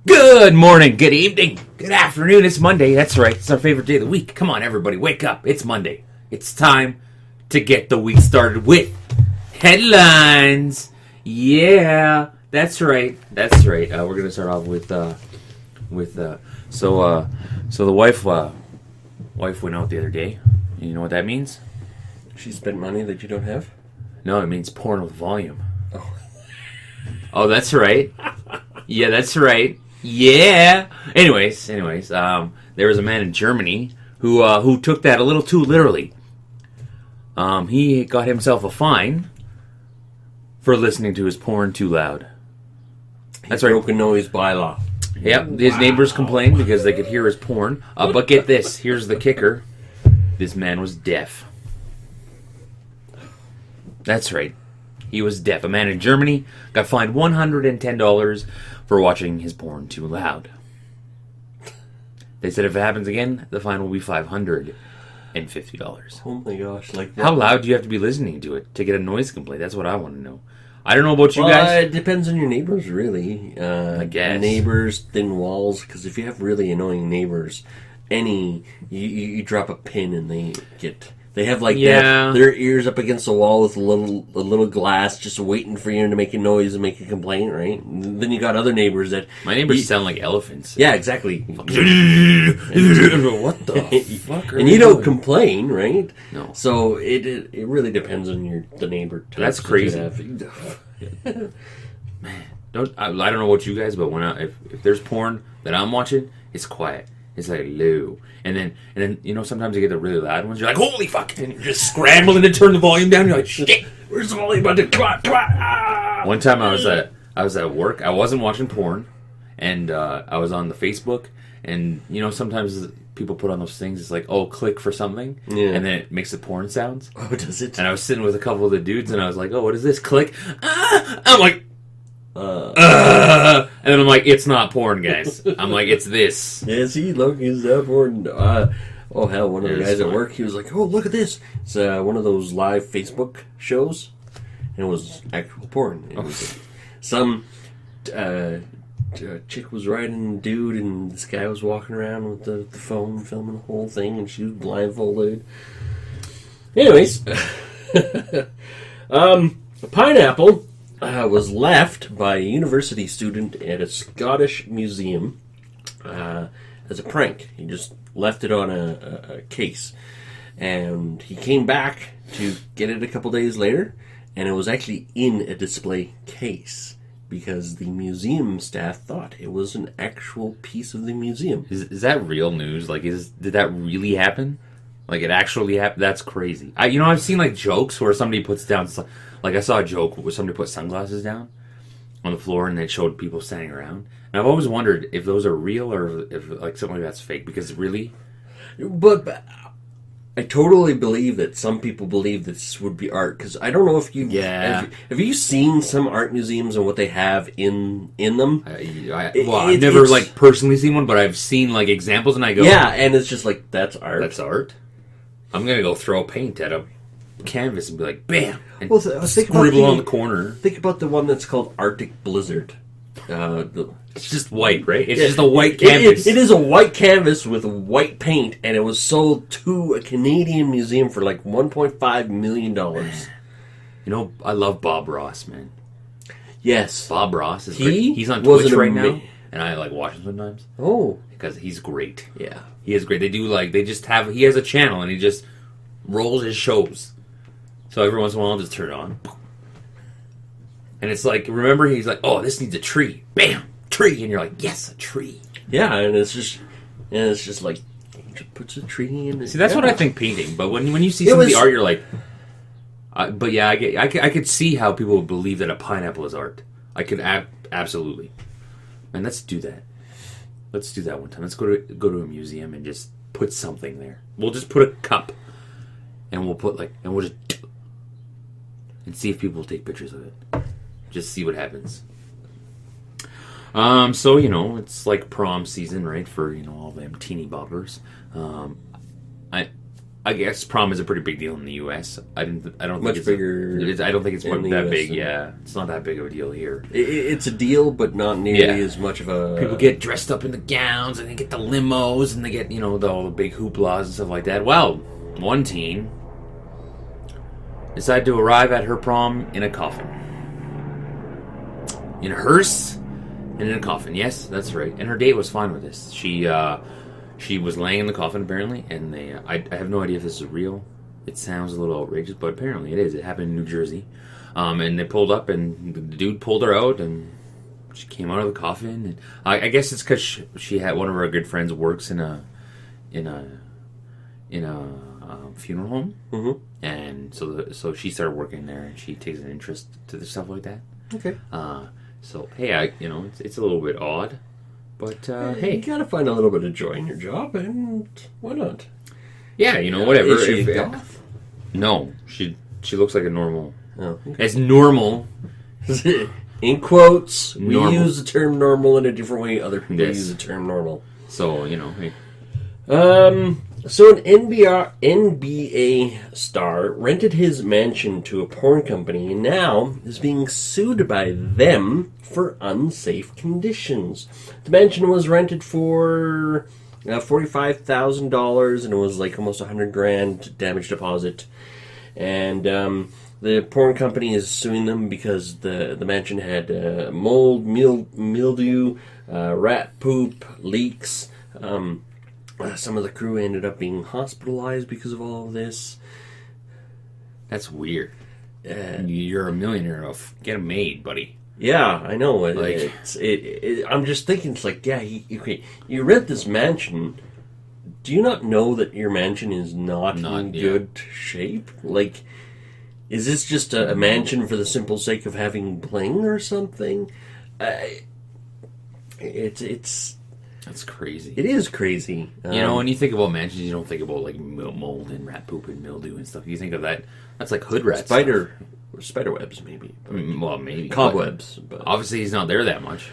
Good morning, good evening, good afternoon. It's Monday. That's right. It's our favorite day of the week. Come on, everybody, wake up. It's Monday. It's time to get the week started with headlines. Yeah, that's right. That's right. We're gonna start off with so the wife went out the other day. You know what that means? She spent money that you don't have? No, it means porn with volume. Oh, that's right. Yeah, that's right. Yeah. Anyways, there was a man in Germany who took that a little too literally. He got himself a fine for listening to his porn too loud. That's right. Broken noise bylaw. Yep. His neighbors complained because they could hear his porn. But get this. Here's the kicker. This man was deaf. That's right. He was deaf. A man in Germany got fined $110 for watching his porn too loud. They said if it happens again, the fine will be $550. Oh my gosh. How loud do you have to be listening to it to get a noise complaint? That's what I want to know. I don't know about you guys. It depends on your neighbors, really. I guess. Neighbors, thin walls, because if you have really annoying neighbors, you drop a pin and they have their ears up against the wall with a little glass just waiting for you to make a noise and make a complaint, right? And then you got other neighbors that... My neighbors sound like elephants. Yeah, exactly. What the fuck are And you don't complain, right? No. So it really depends on the neighbor. That's crazy. Man, I don't know about you guys, but if there's porn that I'm watching, it's quiet. It's like low. And then sometimes you get the really loud ones. You're like, holy fuck! And you're just scrambling to turn the volume down. You're like, shit, where's the volume? One time I was at work. I wasn't watching porn, and I was on the Facebook. And sometimes people put on those things. It's like, oh, click for something, and then it makes the porn sounds. Oh, does it? And I was sitting with a couple of the dudes, and I was like, oh, what is this? Click. I'm like. And then I'm like, it's not porn, guys. I'm like, it's this. Yeah, see, look, it's not porn. Oh, hell, one of the guys at work, he was like, oh, look at this. It's one of those live Facebook shows. And it was actual porn. It was some chick was riding a dude, and this guy was walking around with the phone filming the whole thing, and she was blindfolded. Anyways. A pineapple was left by a university student at a Scottish museum as a prank. He just left it on a case. And he came back to get it a couple days later, and it was actually in a display case because the museum staff thought it was an actual piece of the museum. Is that real news? Like, did that really happen? Like, it actually happened? That's crazy. I've seen, like, jokes where somebody puts down... Like, I saw a joke where somebody put sunglasses down on the floor and they showed people standing around. And I've always wondered if those are real or if, like, something like that's fake. Because really... But I totally believe that some people believe this would be art. Because I don't know if you... Yeah. Have you seen some art museums and what they have in them? I've never, like, personally seen one, but I've seen, like, examples and I go... Yeah, and it's just like, that's art. That's art? I'm going to go throw paint at a canvas and be like, bam! And scribble on the corner. Think about the one that's called Arctic Blizzard. It's just white, right? It's just a white canvas. It is a white canvas with white paint, and it was sold to a Canadian museum for like $1.5 million. I love Bob Ross, man. Yes. Bob Ross is great. He's on Twitch right now, and I like watch him sometimes. Oh. Because he's great. Yeah. He is great. He has a channel, and he just rolls his shows. So every once in a while, I'll just turn it on. And it's like, remember, he's like, oh, this needs a tree. Bam! Tree! And you're like, yes, a tree. Yeah, and it's just like, he just puts a tree in. See, that's what I think painting. But when you see some of the art, you're like, but yeah, I could see how people would believe that a pineapple is art. I could absolutely. Man, let's do that. Let's do that one time. Let's go to a museum and just put something there. We'll just put a cup, and we'll just and see if people will take pictures of it. Just see what happens. So it's like prom season, right? For all them teeny boppers. I guess prom is a pretty big deal in the U.S. I don't think Much it's bigger I don't think it's in the that US big. than- Yeah, it's not that big of a deal here. It's a deal, but not nearly Yeah. as much of a... People get dressed up in the gowns, and they get the limos, and they get all the big hooplas and stuff like that. Well, one teen decided to arrive at her prom in a coffin, in a hearse, and in a coffin. Yes, that's right. And her date was fine with this. She was laying in the coffin apparently, and I have no idea if this is real. It sounds a little outrageous, but apparently it is. It happened in New Jersey, and they pulled up, and the dude pulled her out, and she came out of the coffin. And I guess it's because she had one of her good friends works in a funeral home, Mm-hmm. and so she started working there, and she takes an interest to the stuff like that. Okay. So hey, it's a little bit odd, but hey, You gotta find a little bit of joy in your job, and why not? yeah, whatever. Is she a goth? No, she looks like a normal. Oh, okay. As normal. In quotes, we Normal. use the term normal in a different way. Other people Yes. use the term normal. So hey. So an NBA star rented his mansion to a porn company and now is being sued by them for unsafe conditions. The mansion was rented for $45,000 and it was like almost $100,000 damage deposit. And the porn company is suing them because the mansion had mold, mildew, rat poop, leaks. Some of the crew ended up being hospitalized because of all of this. That's weird. You're a millionaire. Get them made, buddy. Yeah, I know. Like- I'm just thinking, it's like, yeah, you rent this mansion. Do you not know that your mansion is not in Yeah. good shape? Like, is this just a mansion for the simple sake of having bling or something? That's crazy. It is crazy. When you think about mansions, you don't think about like mold and rat poop and mildew and stuff. You think of that. That's like hood rat spider webs, maybe. stuff. Well, maybe Cobwebs. but But obviously, he's not there that much.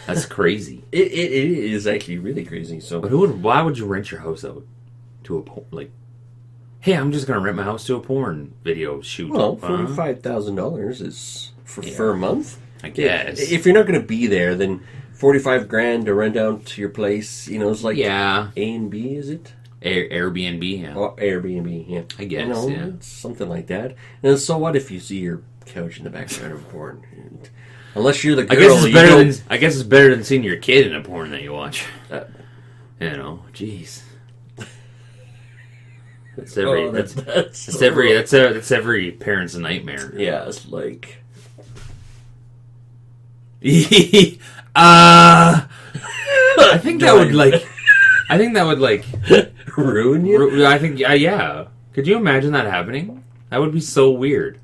That's crazy. it is actually really crazy. So, But why would you rent your house out to a like? Hey, I'm just gonna rent my house to a porn video shoot. well, $45,000 is for a month. I guess. If you're not going to be there, then $45,000 to rent out to your place. It's like Yeah, A and B, is it? Airbnb. Yeah. Or Airbnb, yeah. I guess, yeah. It's something like that. And so what if you see your couch in the background of porn? And unless you're the girl, I guess it's better than seeing your kid in a porn that you watch. Jeez. That's every parent's nightmare. Yeah, it's like I think that would ruin you. I think yeah. Could you imagine that happening? That would be so weird.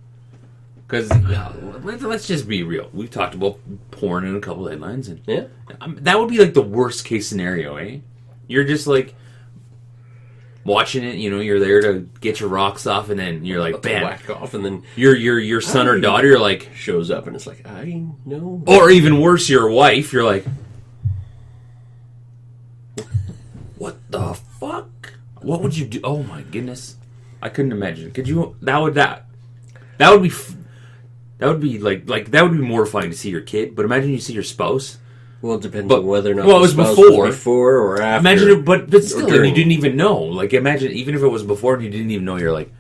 Because let's just be real. We've talked about porn in a couple headlines, and Yeah. that would be like the worst case scenario, eh? You're just like watching it. You're there to get your rocks off, and then you're like, bam, Whack off, and then your son or daughter. You're like, shows up, and it's like, I know. or even worse, your wife. You're like, what the fuck? What would you do? Oh my goodness, I couldn't imagine. Could you? That would be like that would be mortifying to see your kid. But imagine you see your spouse. Well, it depends But- on whether or not well, it the was spouse before or after. Imagine it, but still, during. you didn't even know. Like, imagine even if it was before and you didn't even know. You're like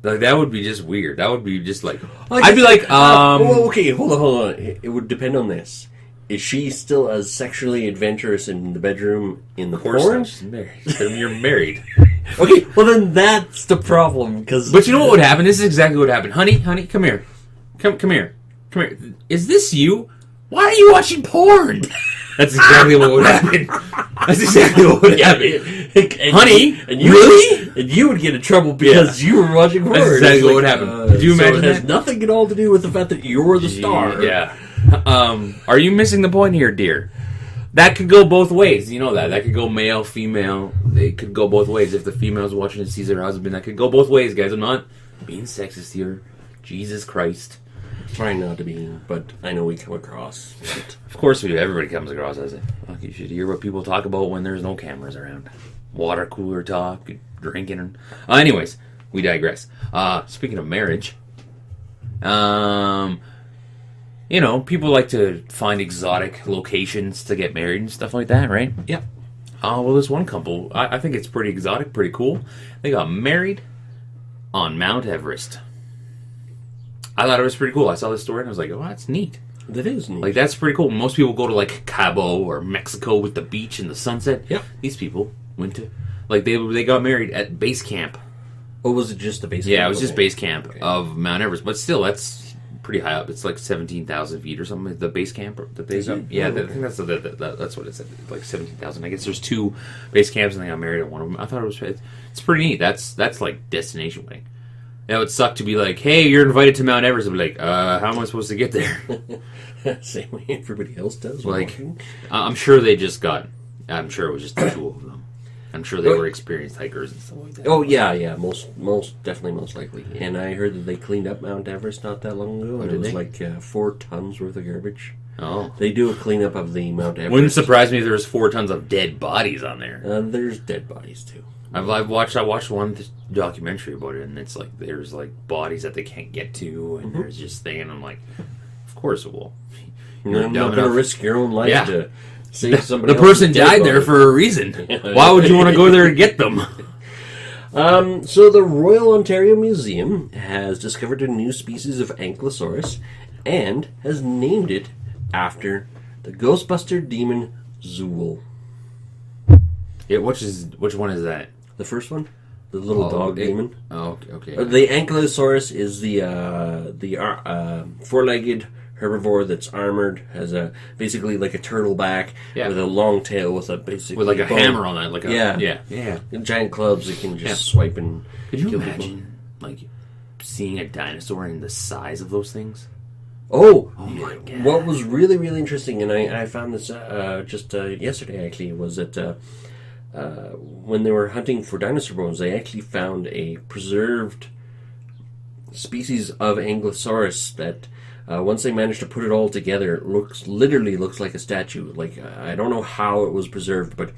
that would be just weird. That would be just like I'd be like, well, okay, hold on. It would depend on this. Is she still as sexually adventurous in the bedroom in the of course porn? not. She's married. You're married. Okay, well then that's the problem. Because But you know what would happen? This is exactly what happened. Honey, come here. Come here. Is this you? Why are you watching porn? That's exactly what would happen. That's exactly what would happen. Honey, really? And you would get in trouble because you were watching porn. That's exactly It's what would happen. Could you so imagine it has that? nothing at all to do with the fact that you're the star. Yeah. Are you missing the point here, dear? That could go both ways. You know that. That could go male, female. It could go both ways. If the female's watching and sees her husband, that could go both ways, guys. I'm not being sexist here. Jesus Christ. Trying not to be, but I know we come across it. Of course we do. Everybody comes across as it. Fuck, you should hear what people talk about when there's no cameras around. Water cooler talk, drinking. And, anyways, we digress. Speaking of marriage, people like to find exotic locations to get married and stuff like that, right? Yep. Well, this one couple, I think it's pretty exotic, pretty cool. They got married on Mount Everest. I thought it was pretty cool. I saw this story and I was like, oh, that's neat. That is neat. Like, that's pretty cool. Most people go to, like, Cabo or Mexico with the beach and the sunset. Yep. These people went to, like, they got married at base camp. Or was it just the base camp? Yeah, it was just base camp of Mount Everest. But still, that's pretty high up. It's like 17,000 feet or something, the base camp that they got. Yeah, I think that's what it said, like 17,000. I guess there's 2 base camps and they got married at one of them. I thought it's pretty neat. That's like destination wedding. It would suck to be like, hey, you're invited to Mount Everest. I'd be like, how am I supposed to get there? Same way everybody else does. Like, I'm sure it was just the 2 of them. I'm sure they were experienced hikers and stuff like that. Oh, yeah. Most likely. And I heard that they cleaned up Mount Everest not that long ago. And it was like 4 tons worth of garbage. Oh. They do a cleanup of the Mount Everest. Wouldn't surprise me if there was 4 tons of dead bodies on there. There's dead bodies, too. I watched one documentary about it, and it's like there's like bodies that they can't get to, and there's just thing, and I'm like, of course it will. You're not going to risk your own life to save somebody. The person died there for a reason. Why would you want to go there to get them? So the Royal Ontario Museum has discovered a new species of Ankylosaurus and has named it after the Ghostbuster demon Zool. Yeah, which one is that? The first one, the little dog demon. Oh, okay. The Ankylosaurus is the four-legged herbivore that's armored, has basically like a turtle back with a long tail with a with like a hammer on that, like yeah. Giant clubs that can just swipe and. Could you kill imagine like seeing a dinosaur in the size of those things? Oh my God! What was really, really interesting, and I found this just yesterday actually, was that when they were hunting for dinosaur bones, they actually found a preserved species of Ankylosaurus that once they managed to put it all together, it literally looks like a statue. Like, I don't know how it was preserved, but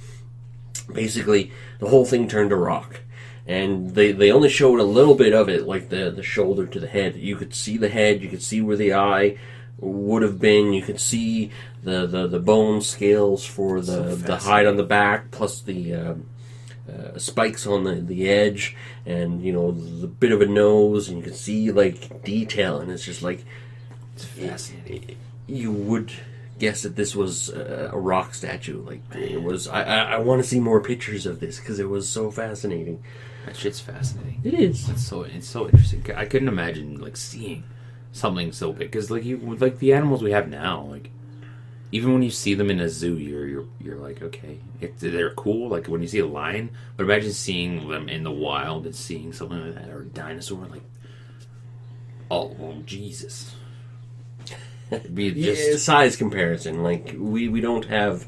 basically the whole thing turned to rock. And they only showed a little bit of it, like the shoulder to the head. You could see the head, you could see where the eye would have been, you could see the bone scales for the hide on the back, plus the spikes on the edge, and the bit of a nose, and you can see like detail, and it's just like, it's fascinating. You would guess that this was a rock statue. Like, it was. I want to see more pictures of this because it was so fascinating. That shit's fascinating. It is. It's so interesting. I couldn't imagine like seeing something so big, because like the animals we have now, like even when you see them in a zoo, you're like, okay, they're cool. Like when you see a lion, but imagine seeing them in the wild and seeing something like that, or a dinosaur. Like, oh Jesus. Be just size comparison. Like we don't have,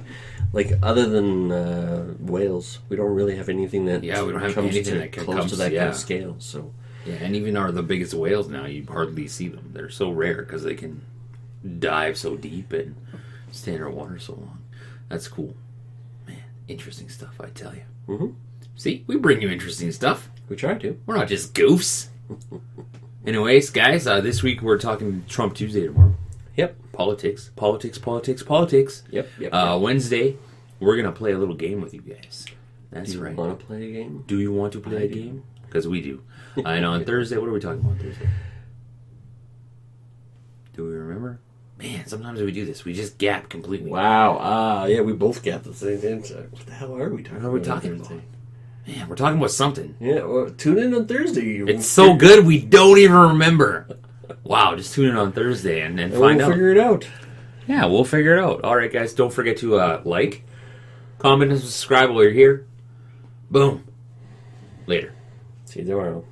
like, other than whales, we don't really have anything that we don't have anything that comes to that kind of scale. So and even the biggest whales now, you hardly see them. They're so rare because they can dive so deep and stay underwater so long. That's cool, man. Interesting stuff, I tell you. Mm-hmm. See, we bring you interesting stuff. We try to. We're not just goofs. Anyways, guys, this week we're talking Trump Tuesday tomorrow. Yep. Politics. Yep. Wednesday, we're going to play a little game with you guys. That's right. Do you want to play a game? Do you want to play a game? Because we do. And on Thursday, what are we talking about on Thursday? Do we remember? Man, sometimes we do this. We just gap completely. Wow. Yeah, we both gap the same time. What the hell are we talking about? What are we talking about? Man, we're talking about something. Yeah, well, tune in on Thursday. It's so good, we don't even remember. Wow, just tune in on Thursday and find out. We'll figure it out. Yeah, we'll figure it out. All right, guys, don't forget to like, comment, and subscribe while you're here. Boom. Later. See you tomorrow.